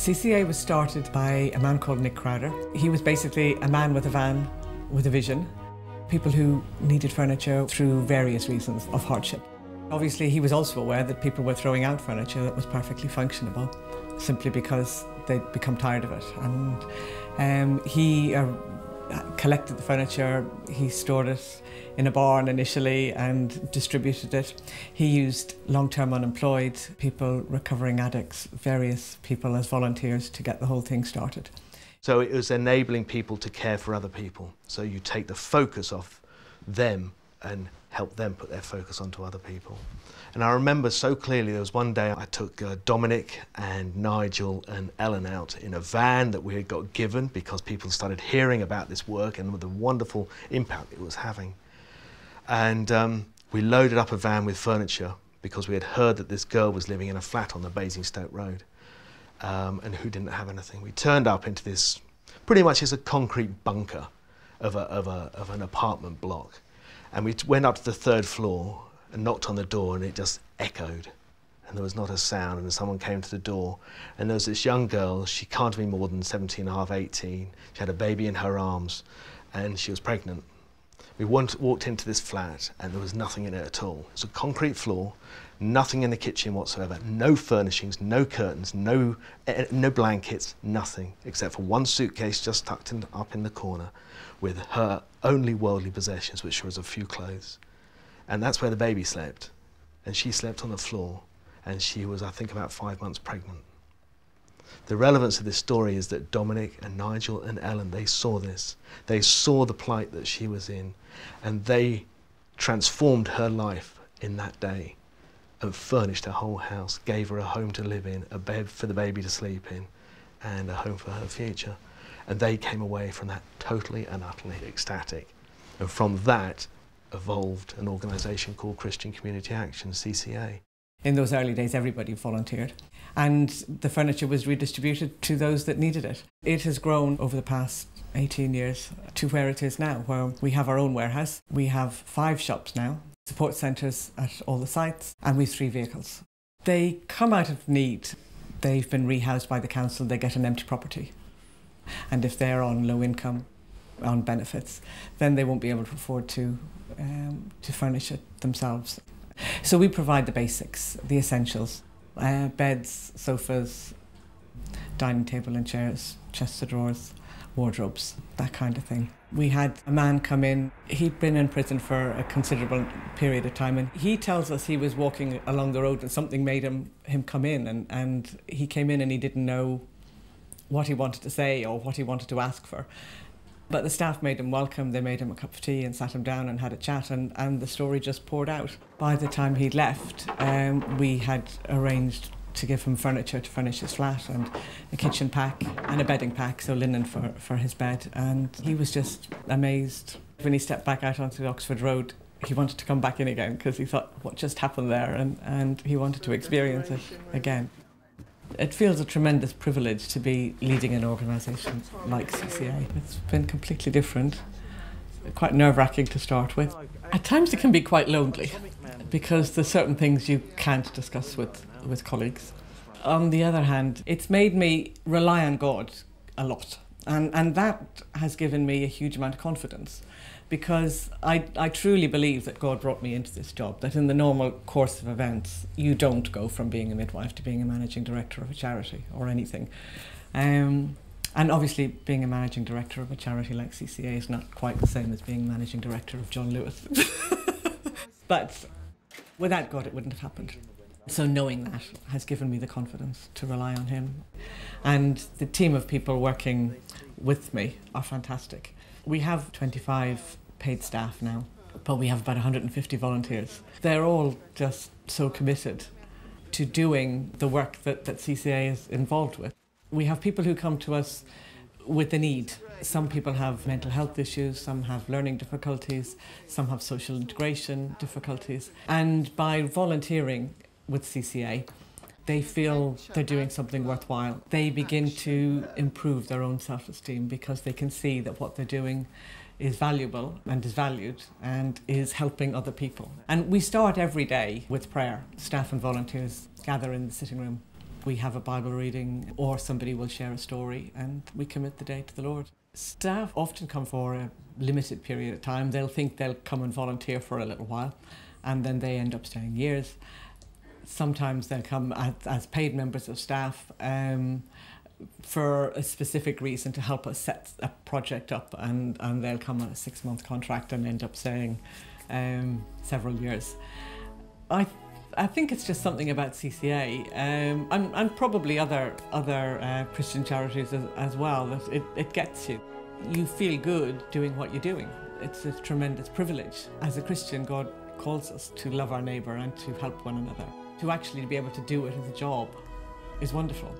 CCA was started by a man called Nick Crowder. He was basically a man with a van with a vision. People who needed furniture through various reasons of hardship. Obviously, he was also aware that people were throwing out furniture that was perfectly functionable simply because they'd become tired of it. And he collected the furniture, he stored it in a barn initially and distributed it. He used long-term unemployed people, recovering addicts, various people as volunteers to get the whole thing started. So it was enabling people to care for other people. So you take the focus off them and help them put their focus onto other people. And I remember so clearly there was one day I took Dominic and Nigel and Ellen out in a van that we had got given because people started hearing about this work and the wonderful impact it was having. And we loaded up a van with furniture because we had heard that this girl was living in a flat on the Basingstoke Road and who didn't have anything. We turned up into this, pretty much as a concrete bunker of an apartment block. And we went up to the third floor and knocked on the door and it just echoed. And there was not a sound, and someone came to the door and there was this young girl, she can't have been more than 17 and a half, 18. She had a baby in her arms and she was pregnant. We walked into this flat and there was nothing in it at all. It was a concrete floor, nothing in the kitchen whatsoever, no furnishings, no curtains, no blankets, nothing, except for one suitcase just tucked up in the corner with her only worldly possessions, which was a few clothes. And that's where the baby slept. And she slept on the floor, and she was, I think, about 5 months pregnant. The relevance of this story is that Dominic and Nigel and Ellen, they saw this. They saw the plight that she was in, and they transformed her life in that day and furnished her whole house, gave her a home to live in, a bed for the baby to sleep in, and a home for her future. And they came away from that totally and utterly ecstatic. And from that evolved an organisation called Christian Community Action, CCA. In those early days, everybody volunteered, and the furniture was redistributed to those that needed it. It has grown over the past 18 years to where it is now, where we have our own warehouse. We have 5 shops now, support centres at all the sites, and we've 3 vehicles. They come out of need. They've been rehoused by the council, they get an empty property. And if they're on low income, on benefits, then they won't be able to afford to furnish it themselves. So we provide the basics, the essentials, beds, sofas, dining table and chairs, chests of drawers, wardrobes, that kind of thing. We had a man come in, he'd been in prison for a considerable period of time, and he tells us he was walking along the road and something made him come in, and he came in and he didn't know what he wanted to say or what he wanted to ask for. But the staff made him welcome, they made him a cup of tea and sat him down and had a chat, and the story just poured out. By the time he'd left, we had arranged to give him furniture to furnish his flat, and a kitchen pack and a bedding pack, so linen for his bed, and he was just amazed. When he stepped back out onto the Oxford Road, he wanted to come back in again because he thought, what just happened there? And he wanted to experience it again. It feels a tremendous privilege to be leading an organisation like CCA. It's been completely different, quite nerve-wracking to start with. At times it can be quite lonely because there's certain things you can't discuss with colleagues. On the other hand, it's made me rely on God a lot, and that has given me a huge amount of confidence, because I truly believe that God brought me into this job, that in the normal course of events, you don't go from being a midwife to being a managing director of a charity or anything. And obviously being a managing director of a charity like CCA is not quite the same as being managing director of John Lewis. But without God, it wouldn't have happened. So knowing that has given me the confidence to rely on him. And the team of people working with me are fantastic. We have 25 paid staff now, but we have about 150 volunteers. They're all just so committed to doing the work that CCA is involved with. We have people who come to us with a need. Some people have mental health issues, some have learning difficulties, some have social integration difficulties. And by volunteering with CCA, they feel they're doing something worthwhile. They begin to improve their own self-esteem because they can see that what they're doing is valuable and is valued and is helping other people. And we start every day with prayer. Staff and volunteers gather in the sitting room We have a Bible reading, or somebody will share a story, and we commit the day to the Lord. Staff often come for a limited period of time. They'll think they'll come and volunteer for a little while, and then they end up staying years. Sometimes they'll come as paid members of staff for a specific reason, to help us set a project up, and they'll come on a 6-month contract and end up staying several years. I think it's just something about CCA and probably other Christian charities as well, that it gets you. You feel good doing what you're doing. It's a tremendous privilege. As a Christian, God calls us to love our neighbour and to help one another. To actually be able to do it as a job is wonderful.